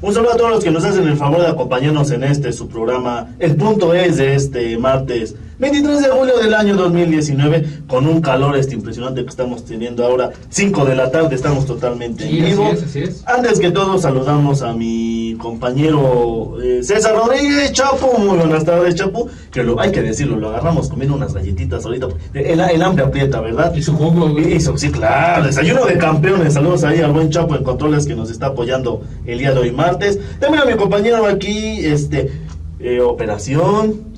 Un saludo a todos los que nos hacen el favor de acompañarnos en su programa, El Punto Es, de este martes 23 de julio del año 2019, con un calor impresionante que estamos teniendo ahora, 5 de la tarde, estamos totalmente en vivo. Así es. Antes que todo, saludamos a mi compañero César Rodríguez, Chapu. Muy buenas tardes, Chapu. Que hay que decirlo, lo agarramos comiendo unas galletitas ahorita. El hambre aprieta, ¿verdad? Y su jugo. Sí, claro, desayuno de campeones. Saludos ahí al buen Chapo en controles que nos está apoyando el día de hoy martes. También a mi compañero aquí, operación.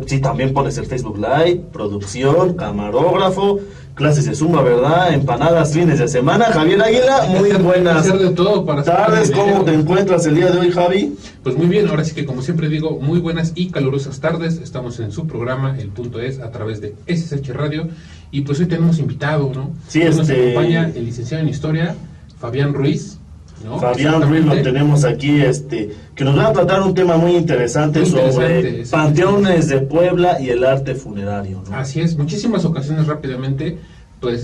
Sí, también pones el Facebook Live, producción, camarógrafo, clases de zumba, ¿verdad? Empanadas, fines de semana. Javier Águila, muy buenas de todo para tardes. ¿Cómo te encuentras el día de hoy, Javi? Pues muy bien, ahora sí que como siempre digo, muy buenas y calurosas tardes. Estamos en su programa, El Punto Es, a través de SSH Radio. Y pues hoy tenemos invitado, ¿no? Sí, Nos acompaña el licenciado en Historia, Fabián Ruiz, ¿no? Fabián Ruiz lo tenemos aquí, que nos va a tratar un tema muy interesante sobre panteones de Puebla y el arte funerario, ¿no? Así es, muchísimas ocasiones rápidamente, pues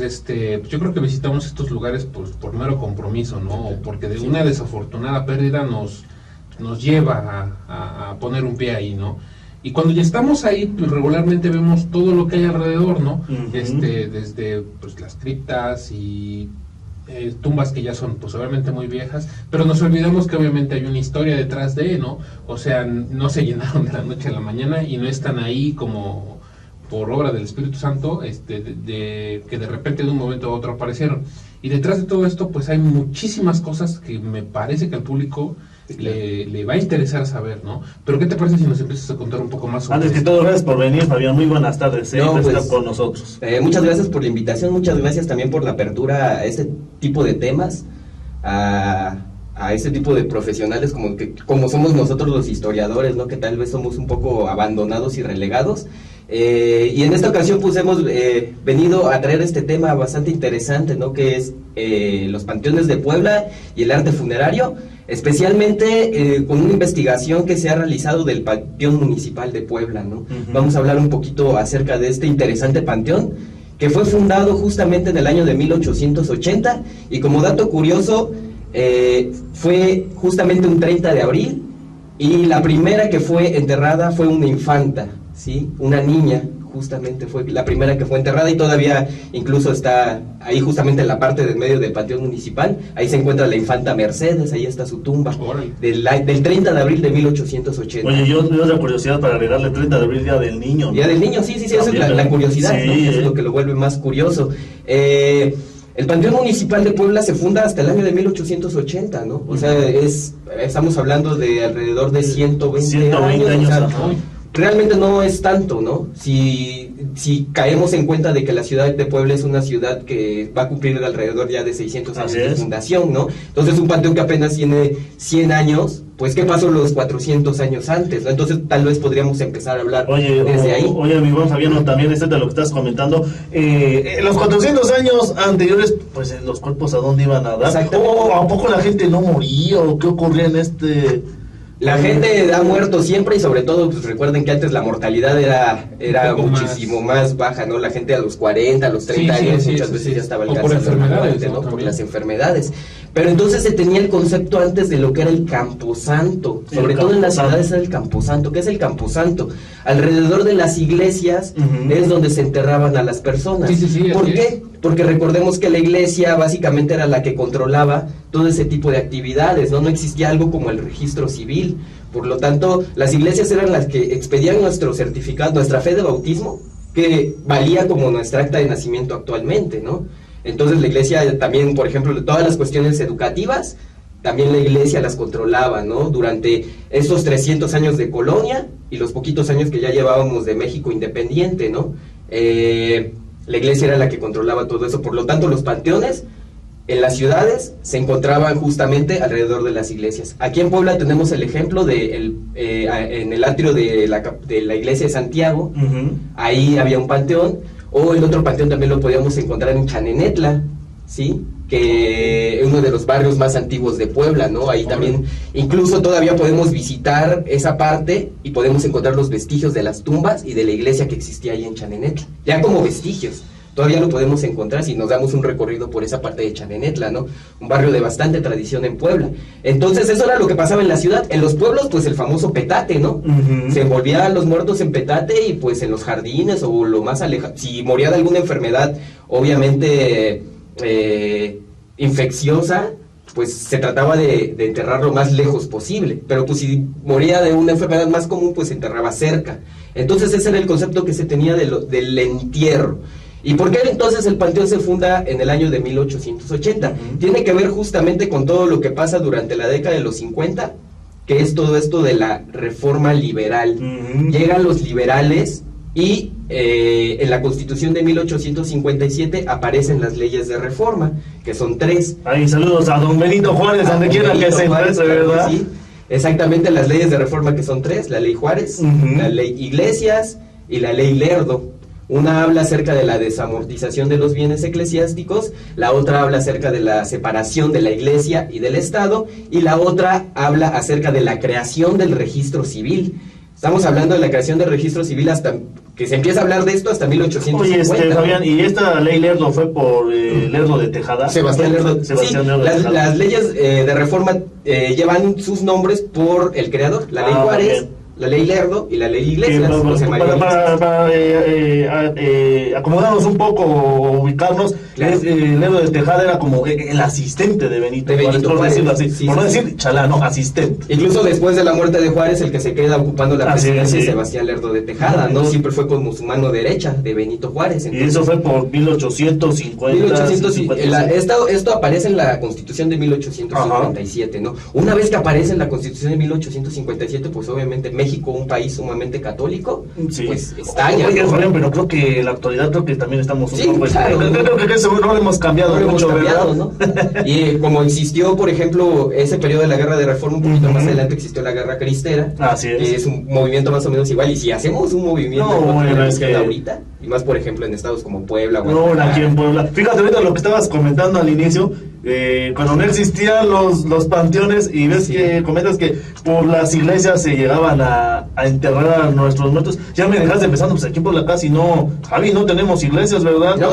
yo creo que visitamos estos lugares por mero compromiso, ¿no? O porque de una desafortunada pérdida nos lleva a poner un pie ahí, ¿no? Y cuando ya estamos ahí, pues regularmente vemos todo lo que hay alrededor, ¿no? Desde pues las criptas y tumbas que ya son pues obviamente muy viejas, pero nos olvidamos que obviamente hay una historia detrás de, ¿no? O sea, no se llenaron de la noche a la mañana y no están ahí como por obra del Espíritu Santo, que de repente de un momento a otro aparecieron. Y detrás de todo esto pues hay muchísimas cosas que me parece que al público le va a interesar saber, ¿no? Pero ¿qué te parece si nos empiezas a contar un poco más sobre Antes que todo, gracias por venir, Fabián, muy buenas tardes, por estar con nosotros. Muchas gracias por la invitación, muchas gracias también por la apertura a este tipo de temas, a este tipo de profesionales como somos nosotros los historiadores, ¿no? Que tal vez somos un poco abandonados y relegados. Y en esta ocasión pues hemos venido a traer este tema bastante interesante, ¿no? Que es los panteones de Puebla y el arte funerario, especialmente con una investigación que se ha realizado del Panteón Municipal de Puebla, ¿no? Vamos a hablar un poquito acerca de este interesante panteón que fue fundado justamente en el año de 1880 y como dato curioso fue justamente un 30 de abril y la primera que fue enterrada fue una infanta, ¿sí? Una niña, justamente fue la primera que fue enterrada y todavía incluso está ahí justamente en la parte del medio del panteón municipal, ahí se encuentra la infanta Mercedes, ahí está su tumba, del 30 de abril de 1880. Oye, yo tengo la curiosidad para agregarle 30 de abril, Día del Niño, ¿no? Día del Niño, sí, esa es la curiosidad, sí, ¿no? Eso es lo que lo vuelve más curioso. El Panteón Municipal de Puebla se funda hasta el año de 1880, ¿no? O sea, estamos hablando de alrededor de 120 años. O sea, realmente no es tanto, ¿no? Si caemos en cuenta de que la ciudad de Puebla es una ciudad que va a cumplir alrededor ya de 600 años de fundación, ¿no? Entonces un panteón que apenas tiene 100 años, pues ¿qué pasó los 400 años antes, ¿no? Entonces tal vez podríamos empezar a hablar desde ahí. Oye, mi buen Fabiano, también de lo que estás comentando, los 400 años anteriores, pues los cuerpos ¿a dónde iban a dar? ¿O a poco la gente no moría? ¿O qué ocurría en La gente ha muerto siempre y sobre todo pues recuerden que antes la mortalidad era muchísimo más baja, ¿no? La gente a los 40, a los 30 años muchas veces ya estaba alcanzando la muerte, ¿no? Por las enfermedades. Pero entonces se tenía el concepto antes de lo que era el Camposanto, sobre todo en las ciudades era el Camposanto. ¿Qué es el Camposanto? Alrededor de las iglesias es donde se enterraban a las personas. ¿Por qué? Porque recordemos que la iglesia básicamente era la que controlaba todo ese tipo de actividades, ¿no? No existía algo como el registro civil. Por lo tanto, las iglesias eran las que expedían nuestro certificado, nuestra fe de bautismo, que valía como nuestra acta de nacimiento actualmente, ¿no? Entonces la iglesia también, por ejemplo, todas las cuestiones educativas, también la iglesia las controlaba, ¿no? Durante estos 300 años de colonia y los poquitos años que ya llevábamos de México independiente, ¿no? La iglesia era la que controlaba todo eso, por lo tanto los panteones en las ciudades se encontraban justamente alrededor de las iglesias. Aquí en Puebla tenemos el ejemplo en el atrio de la iglesia de Santiago, ahí había un panteón, o el otro panteón también lo podíamos encontrar en Chanenetla, ¿sí? Que es uno de los barrios más antiguos de Puebla, ¿no? Ahí también, incluso todavía podemos visitar esa parte y podemos encontrar los vestigios de las tumbas y de la iglesia que existía ahí en Chanenetla, ya como vestigios. todavía lo podemos encontrar si nos damos un recorrido por esa parte de Chanenetla, ¿no? Un barrio de bastante tradición en Puebla. Entonces eso era lo que pasaba en la ciudad. En los pueblos, pues el famoso petate, ¿no? Se envolvían los muertos en petate y pues en los jardines o lo más alejado. Si moría de alguna enfermedad, obviamente infecciosa, pues se trataba de enterrar lo más lejos posible, pero pues si moría de una enfermedad más común, pues se enterraba cerca. Entonces ese era el concepto que se tenía del entierro. ¿Y por qué entonces el panteón se funda en el año de 1880? Tiene que ver justamente con todo lo que pasa durante la década de los 50, que es todo esto de la reforma liberal. Llegan los liberales y en la Constitución de 1857 aparecen las leyes de reforma, que son 3. Ahí saludos a don Benito Juárez, donde quiera que se encuentre, ¿verdad? Sí, exactamente, las leyes de reforma que son 3, la ley Juárez, la ley Iglesias y la ley Lerdo. Una habla acerca de la desamortización de los bienes eclesiásticos, la otra habla acerca de la separación de la iglesia y del Estado, y la otra habla acerca de la creación del registro civil. Estamos hablando de la creación del registro civil hasta que se empieza a hablar de esto hasta 1850. Oye, Fabián, ¿y esta ley Lerdo fue por Lerdo de Tejada? Sebastián Lerdo. Lerdo de Tejada. Las leyes de reforma llevan sus nombres por el creador, la ley Juárez, la ley Lerdo y la ley Iglesias. Para acomodarnos un poco, ubicarnos, claro. Lerdo de Tejada era como el asistente de Benito Juárez, por decirlo así, por no decir chalá, no, asistente. Incluso después de la muerte de Juárez, el que se queda ocupando la presidencia es Sebastián Lerdo de Tejada, ¿no? Siempre fue como su mano derecha de Benito Juárez. Entonces, y eso fue por 1850. Esto aparece en la Constitución de 1857, ¿no? Una vez que aparece en la Constitución de 1857, pues obviamente México, un país sumamente católico, pues estalla. Oye, Fabián, pero creo que en la actualidad también estamos un poco... Claro, creo que eso no lo hemos cambiado mucho, ¿verdad? ¿No? Y como existió, por ejemplo, ese periodo de la Guerra de Reforma, un poquito más adelante existió la Guerra Cristera. Así es. Que es un movimiento más o menos igual, y si hacemos un movimiento ahorita, y más por ejemplo en estados como Puebla, aquí en Puebla. Fíjate ahorita lo que estabas comentando al inicio, cuando no existían los panteones, y ves que comentas que por las iglesias se llegaban a enterrar a nuestros muertos. Ya me dejaste pensando, pues aquí por la casa, y no, Javi, no tenemos iglesias, ¿verdad? No,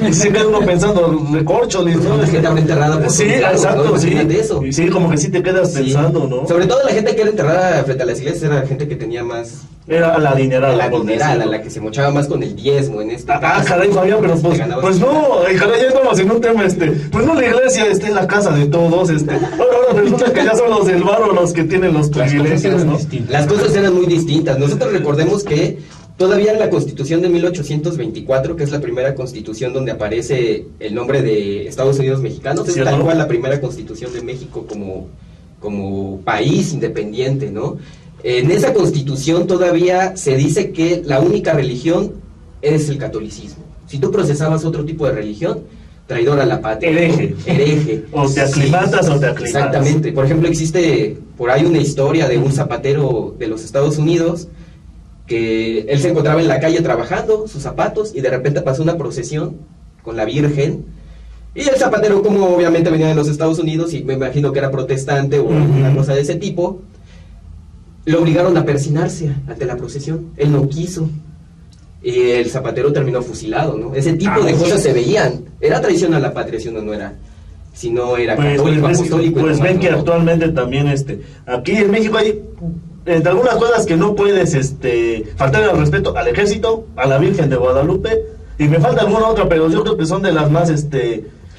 y se queda uno pensando, recorcho, ¿no? Es que te habrá enterrada por sí, exacto, ¿no? Sí. Eso. Y sí, como que sí te quedas pensando, ¿no? Sobre todo la gente que era enterrada frente a las iglesias era gente que tenía más... Era la adinerada. La adinerada, la que se mochaba más con el diezmo en este caso. Caray, Fabián, pero pues no, caray, ya estamos en un tema, pues no, la iglesia está en la casa de todos, ahora resulta que ya son los del barrio los que tienen los privilegios, ¿no? Las cosas eran muy distintas. Nosotros recordemos que todavía en la Constitución de 1824, que es la primera constitución donde aparece el nombre de Estados Unidos Mexicanos, es tal cual la primera constitución de México como país independiente, ¿no? En esa constitución todavía se dice que la única religión es el catolicismo. Si tú procesabas otro tipo de religión, traidor a la patria. Hereje. O te aclimatas o te aclimatas. Exactamente. Por ejemplo, existe por ahí una historia de un zapatero de los Estados Unidos que él se encontraba en la calle trabajando sus zapatos y de repente pasó una procesión con la Virgen. Y el zapatero, como obviamente venía de los Estados Unidos y me imagino que era protestante o una cosa de ese tipo, lo obligaron a persinarse ante la procesión. Él no quiso. Y el zapatero terminó fusilado, ¿no? Ese tipo de cosas se veían. Era traición a la patria si uno no era católico, apostólico. Pues ven que actualmente también aquí en México hay entre algunas cosas que no puedes faltar el respeto al ejército, a la Virgen de Guadalupe, y me falta alguna otra, pero yo creo que son de las más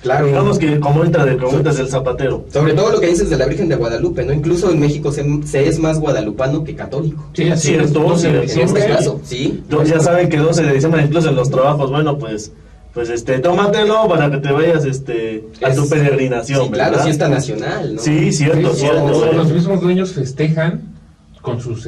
claro, digamos que como entra de preguntas del zapatero. Sobre todo lo que dices de la Virgen de Guadalupe, ¿no? Incluso en México se es más guadalupano que católico. Sí, es cierto. En este caso, sí. Entonces ya saben que 12 de diciembre, incluso en los trabajos, bueno, pues tómatelo para que te vayas a tu peregrinación. Sí, claro, ¿verdad? fiesta nacional, ¿no? Sí, cierto. Los mismos dueños festejan con sus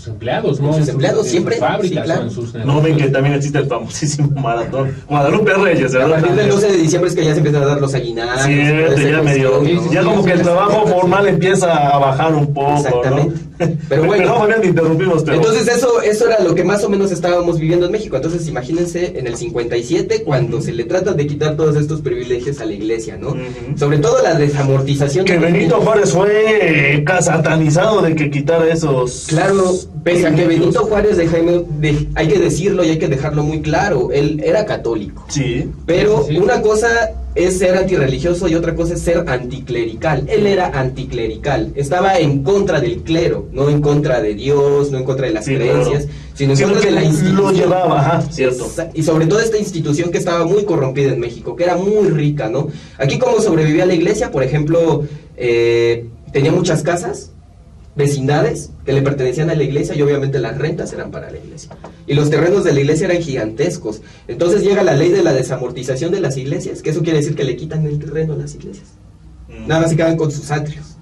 empleados, ¿no? Con sus empleados siempre. Fábricas, claro. en sus no ven que también existe el famosísimo maratón Guadalupe Reyes, ¿verdad? A partir del 12 de diciembre es que ya se empiezan a dar los aguinaldos. Cierto, ya como que el trabajo formal empieza a bajar un poco. Exactamente. ¿no? Pero bueno, te interrumpimos. Entonces eso era lo que más o menos estábamos viviendo en México. Entonces imagínense en el 57 cuando se le trata de quitar todos estos privilegios a la iglesia, ¿no? Sobre todo la desamortización. Que Benito Juárez fue satanizado de que quitara esos estos... Claro, pese a que Benito Juárez hay que decirlo y hay que dejarlo muy claro, él era católico. Sí. Pero Sí. una cosa es ser antirreligioso y otra cosa es ser anticlerical. Él era anticlerical, estaba en contra del clero, no en contra de Dios, no en contra de las creencias, sino en contra de la institución. Lo llevaba, ajá, cierto. Y sobre todo esta institución que estaba muy corrompida en México, que era muy rica, ¿no? Aquí como sobrevivía la iglesia, por ejemplo, tenía muchas casas, vecindades que le pertenecían a la iglesia y obviamente las rentas eran para la iglesia. Y los terrenos de la iglesia eran gigantescos. Entonces llega la ley de la desamortización de las iglesias, que eso quiere decir que le quitan el terreno a las iglesias. Nada más se quedan con sus atrios.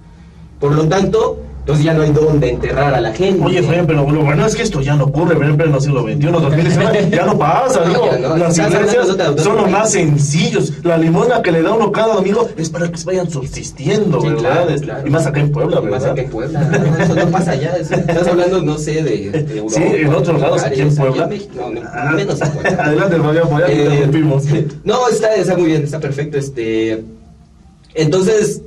Por lo tanto, entonces ya no hay dónde enterrar a la gente. Oye, Fabián, pero lo bueno es que esto ya no ocurre en pleno siglo XXI, 2019, ya no pasa, No, digo, ya no. las Estás iglesias hablando de otra son los país. más sencillos, la limosna que le da uno cada domingo es para que se vayan subsistiendo, Sí, ¿verdad? claro, claro. Y más acá en Puebla, Y más ¿verdad? acá en Puebla, no, eso no pasa allá, estás hablando, no sé, de Europa. Sí, en otros lados, aquí en Puebla. México, no, menos en Puebla. Adelante, Fabián, ya te interrumpimos. No, está muy bien, está perfecto. Entonces,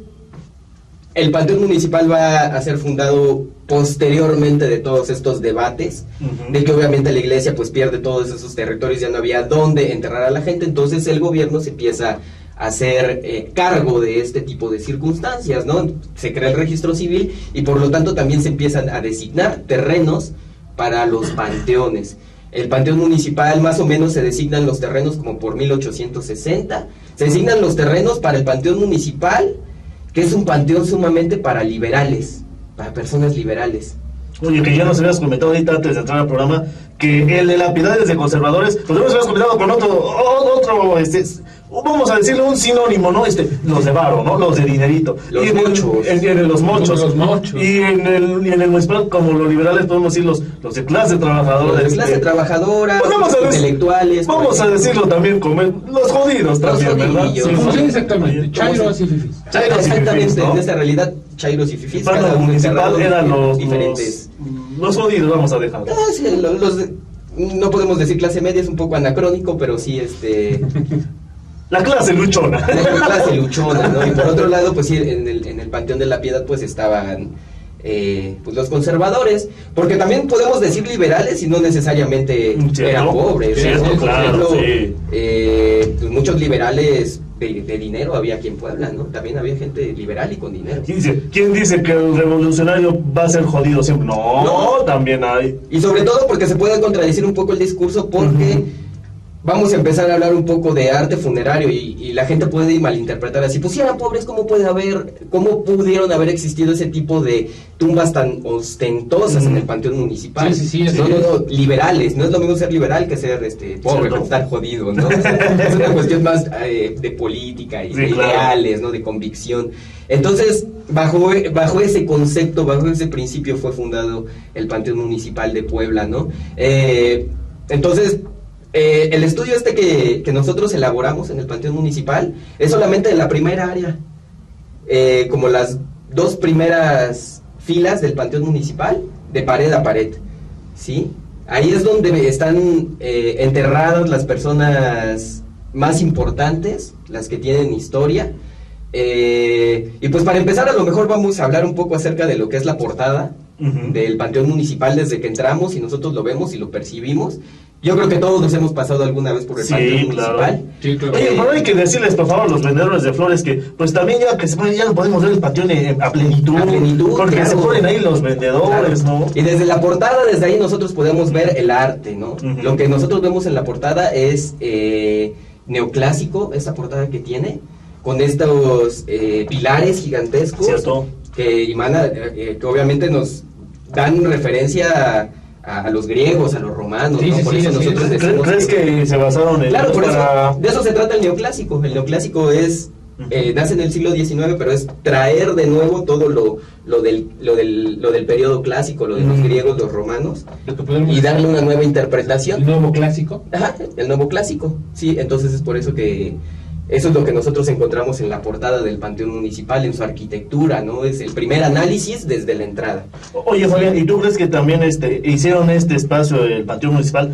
el Panteón Municipal va a ser fundado posteriormente de todos estos debates, de que obviamente la iglesia pues pierde todos esos territorios, ya no había dónde enterrar a la gente, entonces el gobierno se empieza a hacer cargo de este tipo de circunstancias, ¿no? Se crea el registro civil y por lo tanto también se empiezan a designar terrenos para los panteones. El panteón municipal más o menos se designan los terrenos como por 1860, se designan los terrenos para el panteón municipal, que es un panteón sumamente para liberales, para personas liberales. Oye, que ya nos habías comentado ahorita antes de entrar al programa, que el de Lapidarios de Conservadores, pues nos habías comentado con otro, vamos a decirle un sinónimo, ¿no? Los de varo, ¿no? Los de dinerito. Los y mochos. Los mochos. Los mochos. Y en el municipal, como los liberales, podemos decir los de clase trabajadora. Los de clase trabajadora, pues vamos los intelectuales. Vamos a decirlo también como los jodidos también, ¿verdad? jodillos. Sí, exactamente. Chairos y fifís. Chairos y Exactamente, fifís, ¿no? en esta realidad, chairos y fifís, Para cada el uno municipal enterrado eran diferentes. los jodidos, vamos a dejar. Sí, no podemos decir clase media, es un poco anacrónico, pero sí, La clase luchona. la clase luchona, ¿no? Y por otro lado, pues sí, en el Panteón de la Piedad, pues estaban pues los conservadores, porque también podemos decir liberales y no necesariamente ¿Cierto? eran pobres. Cierto, ¿no? Por claro, ejemplo, sí. pues muchos liberales de dinero había aquí en Puebla, ¿no? También había gente liberal y con dinero. ¿Quién dice que el revolucionario va a ser jodido siempre? No, también hay. Y sobre todo porque se puede contradecir un poco el discurso porque vamos a empezar a hablar un poco de arte funerario y la gente puede malinterpretar así, pues si eran pobres, ¿cómo pudieron haber existido ese tipo de tumbas tan ostentosas en el Panteón Municipal? Sí, no, liberales, no es lo mismo ser liberal que ser pobre, o estar jodido, ¿no? Es una cuestión más de política y de ideales, ¿no? De convicción. Entonces, bajo ese concepto, bajo ese principio fue fundado el Panteón Municipal de Puebla, ¿no? Entonces, el estudio que nosotros elaboramos en el Panteón Municipal es solamente de la primera área, como las 2 primeras filas del Panteón Municipal, de pared a pared, ¿sí? Ahí es donde están enterradas las personas más importantes, las que tienen historia. Y pues para empezar, a lo mejor vamos a hablar un poco acerca de lo que es la portada del Panteón Municipal desde que entramos y nosotros lo vemos y lo percibimos. Yo creo que todos nos hemos pasado alguna vez por el Panteón Municipal. Sí, claro. Oye, pero hay que decirles, por favor, a los vendedores de flores que, pues también ya no podemos ver el panteón a plenitud. A plenitud, porque claro. se ponen ahí los vendedores, Claro. ¿no? Y desde la portada, desde ahí nosotros podemos ver el arte, ¿no? Lo que nosotros vemos en la portada es neoclásico, esta portada que tiene, con estos pilares gigantescos. Cierto. Que obviamente nos dan referencia a los griegos, a los romanos, ¿no? Por eso nosotros decimos ¿Crees que se basaron en claro, por eso, de eso se trata el neoclásico. El neoclásico es nace en el siglo XIX, pero es traer de nuevo todo lo del periodo clásico, lo de los griegos, los romanos, y darle una nueva interpretación. ¿El nuevo clásico? Ajá, el nuevo clásico, sí, entonces es por eso que eso es lo que nosotros encontramos en la portada del Panteón Municipal, en su arquitectura, ¿no? Es el primer análisis desde la entrada. Oye, Fabián, ¿y tú crees que también hicieron este espacio del Panteón Municipal?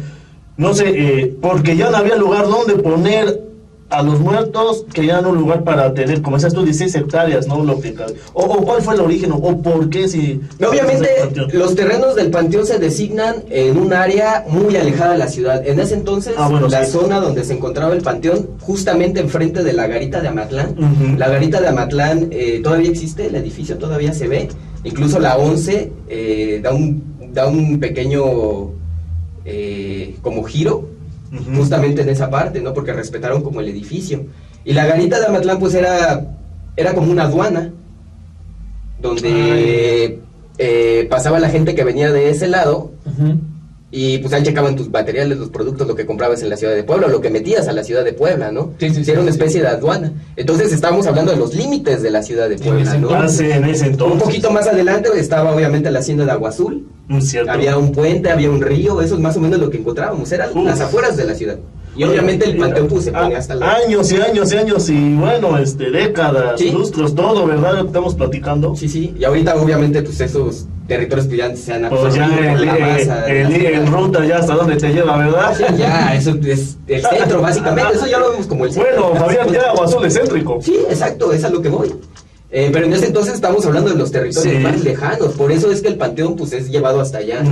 No sé, porque ya no había lugar donde poner a los muertos querían un lugar para tener, como decías tú, 16 hectáreas, ¿no? Lo que o cuál fue el origen, o por qué si... Obviamente los terrenos del panteón se designan en un área muy alejada de la ciudad. En ese entonces, la zona donde se encontraba el panteón, justamente enfrente de la garita de Amatlán. La garita de Amatlán todavía existe, el edificio todavía se ve. Incluso la 11 da un pequeño como giro, justamente en esa parte, ¿no? Porque respetaron como el edificio. Y la garita de Amatlán pues era como una aduana donde pasaba la gente que venía de ese lado, y pues ahí checaban tus materiales, los productos, lo que comprabas en la ciudad de Puebla, lo que metías a la ciudad de Puebla, ¿no? Era una especie de aduana. Entonces estábamos hablando de los límites de la ciudad de Puebla, ¿no? En ese entonces. Un poquito más adelante estaba obviamente la hacienda de Agua Azul. Cierto. Había un puente, había un río, eso es más o menos lo que encontrábamos, eran las afueras de la ciudad. Y obviamente el panteón pues se ponía hasta la... Años y años y años y bueno, décadas, lustros, todo, ¿verdad? Lo que estamos platicando. Sí, y ahorita obviamente pues esos territorios pues ya se han absorbido por la masa. El ruta ya hasta dónde te lleva, ¿verdad? Sí, ya, eso es el centro básicamente, eso ya lo vemos como el centro. Bueno, Fabián, ya Agua Azul es céntrico. Sí, exacto, es a lo que voy. Pero en ese entonces estamos hablando de los territorios más lejanos, por eso es que el panteón pues es llevado hasta allá,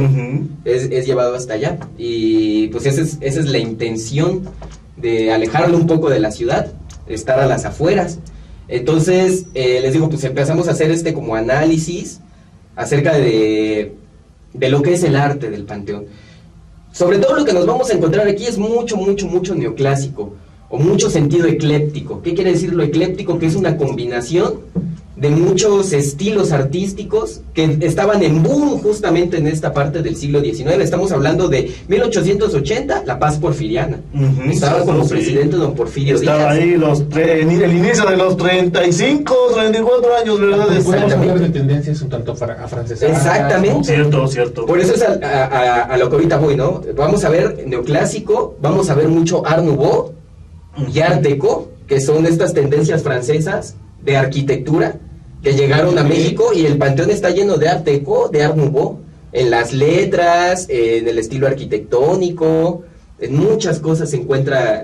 es llevado hasta allá, y pues esa es la intención de alejarlo un poco de la ciudad, estar a las afueras. Entonces les digo, pues empezamos a hacer como análisis acerca de lo que es el arte del panteón. Sobre todo lo que nos vamos a encontrar aquí es mucho neoclásico, o mucho sentido ecléptico. ¿Qué quiere decir lo ecléptico? Que es una combinación de muchos estilos artísticos que estaban en boom justamente en esta parte del siglo XIX. Estamos hablando de 1880, la paz porfiriana. Estaba como presidente don Porfirio Díaz. Estaba ahí el inicio de los 35, 34 años, ¿verdad? Podemos hablar de tendencias un tanto afrancesadas. Exactamente. ¿No? Cierto. Por eso es a lo que ahorita voy, ¿no? Vamos a ver neoclásico, vamos a ver mucho Art Nouveau y Art Deco, que son estas tendencias francesas de arquitectura que llegaron a México, y el panteón está lleno de Art Deco, de Art Nouveau, en las letras, en el estilo arquitectónico, en muchas cosas se encuentra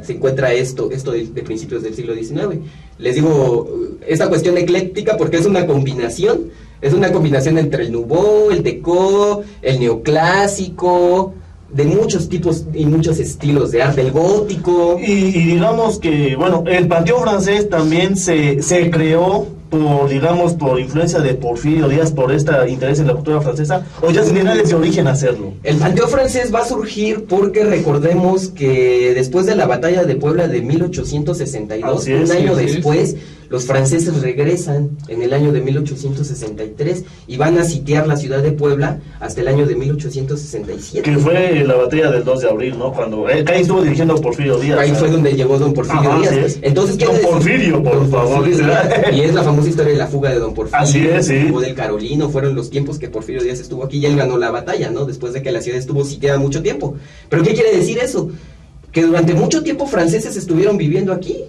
esto de principios del siglo XIX. Les digo, esta cuestión ecléctica porque es una combinación entre el Nouveau, el Deco, el neoclásico, de muchos tipos y muchos estilos de arte, el gótico. Y digamos que, bueno, el panteón francés también se creó por influencia de Porfirio Díaz, por este interés en la cultura francesa, o ya tenía desde origen hacerlo. El panteón francés va a surgir porque recordemos que después de la batalla de Puebla de 1862, un año después, los franceses regresan en el año de 1863 y van a sitiar la ciudad de Puebla hasta el año de 1867. Que fue la batalla del 2 de abril, ¿no? Cuando ahí estuvo dirigiendo Porfirio Díaz. Ahí fue donde llegó don Porfirio Díaz. Sí. Entonces, don Porfirio, por favor. Y es la famosa historia de la fuga de don Porfirio. Así es, sí. O del Carolino, fueron los tiempos que Porfirio Díaz estuvo aquí y él ganó la batalla, ¿no? Después de que la ciudad estuvo sitiada mucho tiempo. ¿Pero qué quiere decir eso? Que durante mucho tiempo franceses estuvieron viviendo aquí.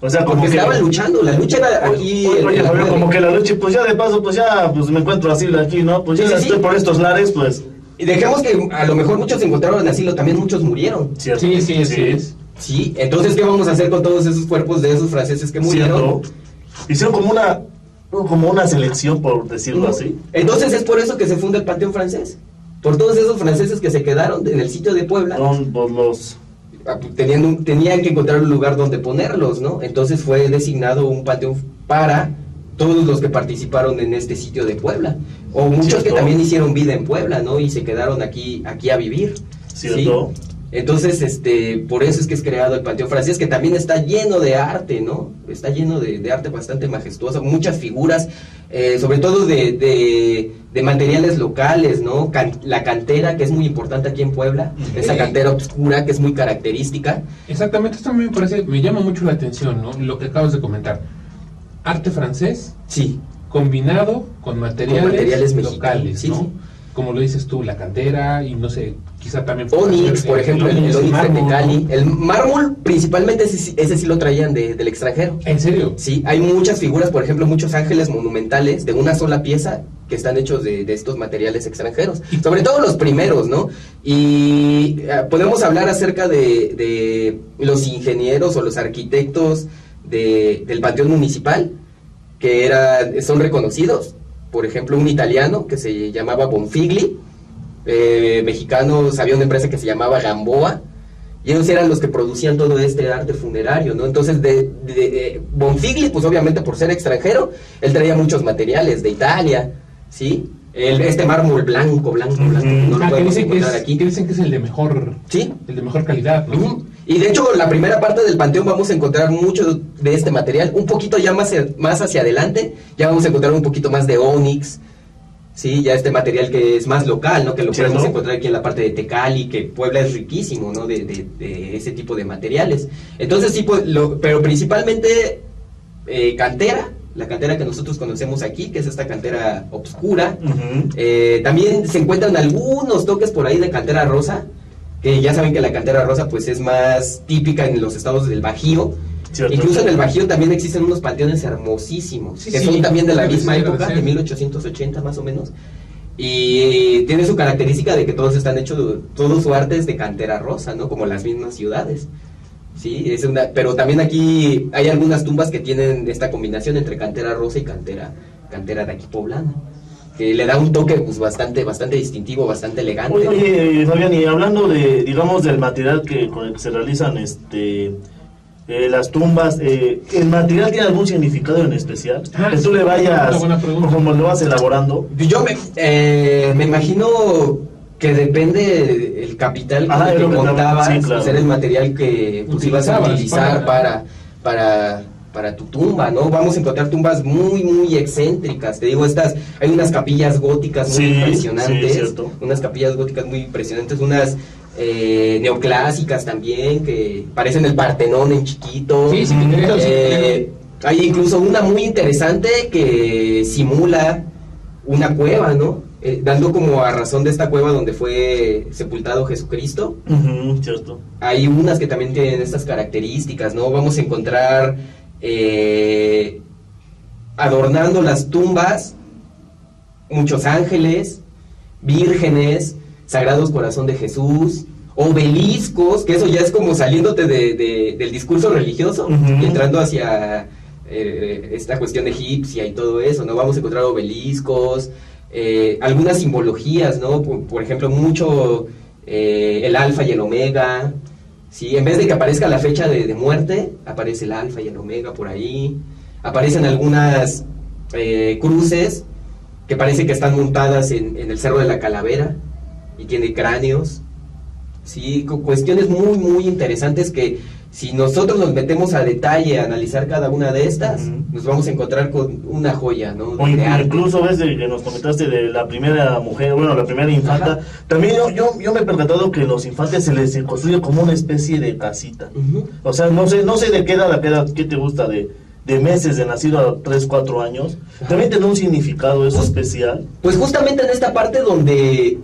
O sea, como porque que estaban luchando, la lucha era aquí. Oye, como que la lucha, pues ya de paso, pues ya pues me encuentro asilo aquí, ¿no? Pues ya estoy por estos lares, pues. Y dejemos que a lo mejor muchos encontraron asilo, también muchos murieron. ¿Cierto? Sí. Sí, entonces, ¿qué vamos a hacer con todos esos cuerpos de esos franceses que murieron? ¿Cierto? Hicieron como una selección, por decirlo así. Entonces es por eso que se funda el Panteón Francés. Por todos esos franceses que se quedaron en el sitio de Puebla. Por los... Tenían que encontrar un lugar donde ponerlos, ¿no? Entonces fue designado un panteón para todos los que participaron en este sitio de Puebla, o muchos que también hicieron vida en Puebla, ¿no? Y se quedaron aquí a vivir. ¿Cierto? ¿Sí? Entonces, por eso es que es creado el Panteón Francés, que también está lleno de arte, ¿no? Está lleno de arte bastante majestuoso, muchas figuras, sobre todo de materiales locales, ¿no? La cantera, que es muy importante aquí en Puebla, esa cantera oscura que es muy característica. Exactamente, esto me llama mucho la atención, ¿no? Lo que acabas de comentar. Arte francés, sí, combinado con materiales locales, sí, ¿no? Sí. Como lo dices tú, la cantera y no sé, quizá también... Onix, por ejemplo, el Onix de Tecali. El mármol, principalmente, ese sí lo traían del extranjero. ¿En serio? Sí, hay muchas figuras, por ejemplo, muchos ángeles monumentales de una sola pieza que están hechos de estos materiales extranjeros, sobre todo los primeros, ¿no? Y podemos hablar acerca de los ingenieros o los arquitectos del Panteón Municipal, que son reconocidos. Por ejemplo, un italiano que se llamaba Bonfigli, mexicanos, había una empresa que se llamaba Gamboa, y ellos eran los que producían todo este arte funerario, ¿no? Entonces, Bonfigli, pues obviamente por ser extranjero, él traía muchos materiales de Italia, ¿sí? Este mármol blanco, no lo podemos encontrar aquí. Que dicen que es el de mejor, ¿sí? El de mejor calidad, ¿no? Y de hecho, la primera parte del panteón vamos a encontrar mucho de este material, un poquito ya más hacia adelante, ya vamos a encontrar un poquito más de ónix, sí, ya este material que es más local, ¿no? Que lo podemos encontrar aquí en la parte de Tecali, que Puebla es riquísimo, ¿no? De ese tipo de materiales. Entonces sí, pues, pero principalmente cantera, la cantera que nosotros conocemos aquí, que es esta cantera obscura. También se encuentran algunos toques por ahí de cantera rosa, que ya saben que la cantera rosa pues es más típica en los estados del Bajío. Cierto. Incluso en el Bajío también existen unos panteones hermosísimos, que son también de la misma época, de 1880 más o menos, y tiene su característica de que todos están hechos, todo su arte es de cantera rosa, ¿no? Como las mismas ciudades. Sí, pero también aquí hay algunas tumbas que tienen esta combinación entre cantera rosa y cantera de aquí poblana, que le da un toque pues bastante distintivo, bastante elegante. Oye, Fabián, y hablando digamos del material con el que se realizan las tumbas, ¿el material tiene algún significado en especial? Que tú le vayas, como lo vas elaborando. Yo me imagino que depende el capital que contabas, sí, claro. Pues era el material que pues, ibas a utilizar para tu tumba, ¿no? Vamos a encontrar tumbas muy excéntricas. Te digo, hay unas capillas góticas muy impresionantes, unas capillas góticas muy impresionantes, unas neoclásicas también, que parecen el Partenón en chiquito. Hay incluso una muy interesante que simula una cueva, ¿no? Dando como a razón de esta cueva donde fue sepultado Jesucristo. Cierto. Hay unas que también tienen estas características, ¿no? Vamos a encontrar adornando las tumbas muchos ángeles, vírgenes, Sagrados Corazón de Jesús, obeliscos, que eso ya es como saliéndote del discurso religioso y entrando hacia esta cuestión egipcia y todo eso, ¿no? Vamos a encontrar obeliscos, algunas simbologías, ¿no? Por ejemplo, mucho el alfa y el omega, ¿sí? En vez de que aparezca la fecha de muerte, aparece el alfa y el omega por ahí. Aparecen algunas cruces que parece que están montadas en el Cerro de la Calavera y tiene cráneos, ¿sí? Cuestiones muy interesantes que si nosotros nos metemos a detalle a analizar cada una de estas, nos vamos a encontrar con una joya, ¿no? O incluso ves que nos comentaste de la primera mujer, bueno, la primera infanta. También yo me he percatado que los infantes se les construye como una especie de casita. O sea, no sé de qué edad, ¿qué te gusta? De meses de nacido a 3, 4 años. También tiene un significado eso especial. Pues justamente en esta parte donde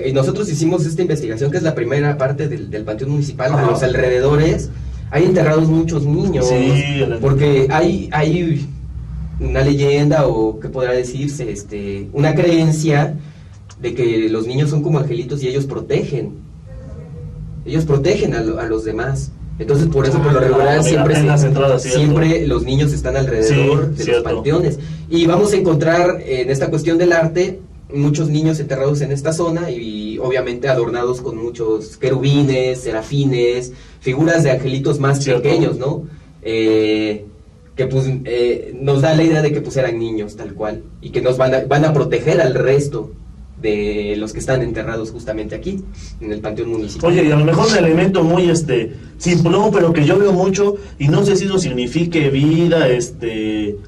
y nosotros hicimos esta investigación, que es la primera parte del Panteón Municipal, a los alrededores hay enterrados muchos niños, porque hay una leyenda, o qué podrá decirse, una creencia de que los niños son como angelitos y ellos protegen a los demás. Entonces por eso por lo regular siempre los niños están alrededor de los panteones. Y vamos a encontrar en esta cuestión del arte muchos niños enterrados en esta zona y obviamente adornados con muchos querubines, serafines, figuras de angelitos más pequeños, ¿no? Que pues nos da la idea de que pues eran niños tal cual y que nos van a proteger al resto de los que están enterrados justamente aquí en el Panteón Municipal. Oye, y a lo mejor un elemento muy simplón, pero que yo veo mucho y no sé si eso signifique vida,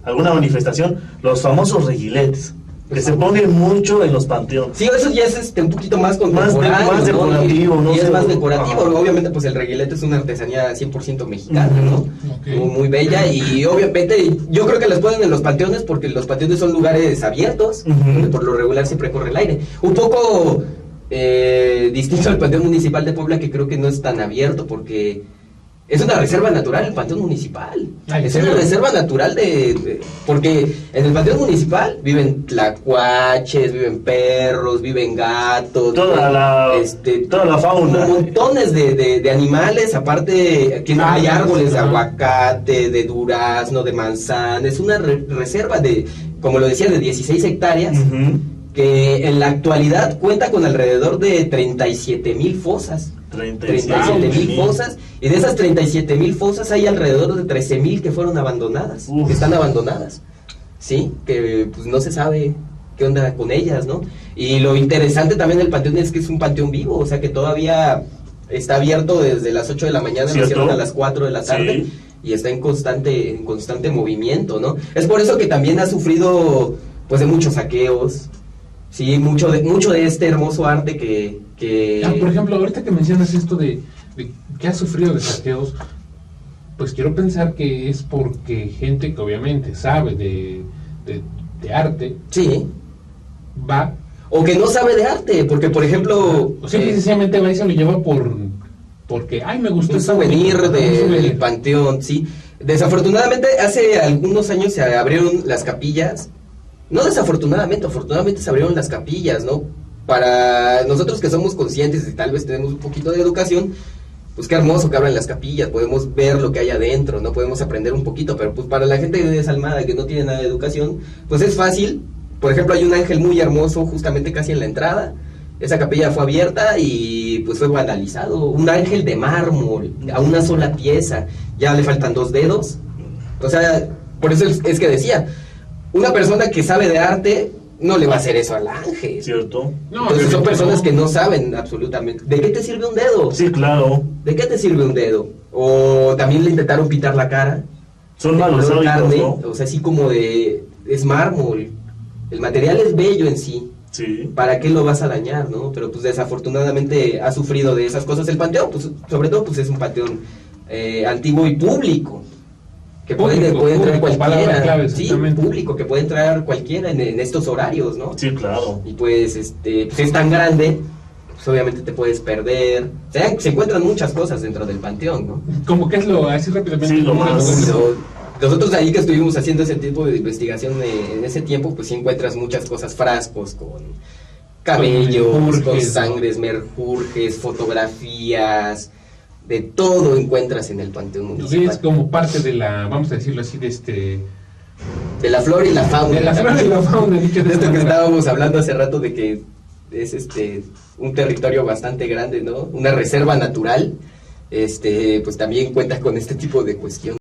alguna manifestación, los famosos reguiletes, que se ponen mucho en los panteones. Sí, eso ya es un poquito más contemporáneo, más decorativo, ¿no? Y es más decorativo, obviamente pues el reguilete es una artesanía 100% mexicana, ¿no? Muy bella, y obviamente yo creo que las ponen en los panteones porque los panteones son lugares abiertos, donde por lo regular siempre corre el aire. Un poco distinto al Panteón Municipal de Puebla, que creo que no es tan abierto porque Es una reserva natural el Panteón Municipal. Es una reserva natural porque en el Panteón Municipal viven tlacuaches, viven perros, viven gatos. Toda la fauna. Montones de animales, aparte que hay árboles de aguacate, de durazno, de manzana. Es una reserva como lo decía, de 16 hectáreas. Que en la actualidad cuenta con alrededor de 37,000 fosas. 37,000 fosas, y de esas 37,000 fosas hay alrededor de 13,000 que fueron abandonadas, que están abandonadas, ¿sí? Que pues no se sabe qué onda con ellas, ¿no? Y lo interesante también del panteón es que es un panteón vivo, o sea que todavía está abierto desde las 8 de la mañana, lo cierran a las 4 de la tarde, sí. Y está en constante movimiento, ¿no? Es por eso que también ha sufrido, pues, de muchos saqueos. Sí, mucho de este hermoso arte que... por ejemplo, ahorita que mencionas esto de que ha sufrido de saqueos, pues quiero pensar que es porque gente que obviamente sabe de arte, sí, va... O que no sabe de arte, porque por ejemplo... O simple y sencillamente va y se lo lleva porque, ay, me gustó un souvenir del panteón, sí. Desafortunadamente, hace algunos años se abrieron las capillas. No desafortunadamente, afortunadamente se abrieron las capillas, ¿no? Para nosotros que somos conscientes y tal vez tenemos un poquito de educación, pues qué hermoso que abran las capillas, podemos ver lo que hay adentro, ¿no? Podemos aprender un poquito, pero pues para la gente desalmada que no tiene nada de educación, pues es fácil. Por ejemplo, hay un ángel muy hermoso justamente casi en la entrada. Esa capilla fue abierta y pues fue vandalizado. Un ángel de mármol, a una sola pieza, ya le faltan 2 dedos. O sea, por eso es que decía... Una persona que sabe de arte no le va a hacer eso al ángel. ¿Cierto? No, entonces son personas que no saben absolutamente. ¿De qué te sirve un dedo? Sí, claro. ¿De qué te sirve un dedo? O también le intentaron pintar la cara. Son malos hábitos, ¿no? O sea, así como es mármol. El material es bello en sí. Sí. ¿Para qué lo vas a dañar, no? Pero pues desafortunadamente ha sufrido de esas cosas el panteón. Pues sobre todo pues es un panteón antiguo y público. Que puede entrar cualquiera, clave, sí, público, que puede entrar cualquiera en estos horarios, ¿no? Sí, claro. Y pues, pues es tan grande, pues obviamente te puedes perder. O sea, se encuentran muchas cosas dentro del panteón, ¿no? Como que es así rápidamente. Sí, lo más. Nosotros ahí que estuvimos haciendo ese tipo de investigación en ese tiempo, pues sí encuentras muchas cosas, frascos con cabellos, con sangres, merjurjes, fotografías... De todo encuentras en el Panteón Municipal. Sí, es como parte de la, vamos a decirlo así, de la flora y la fauna. De la flora y la fauna. De esto que estábamos hablando hace rato de que es un territorio bastante grande, ¿no? Una reserva natural, pues también cuenta con este tipo de cuestiones.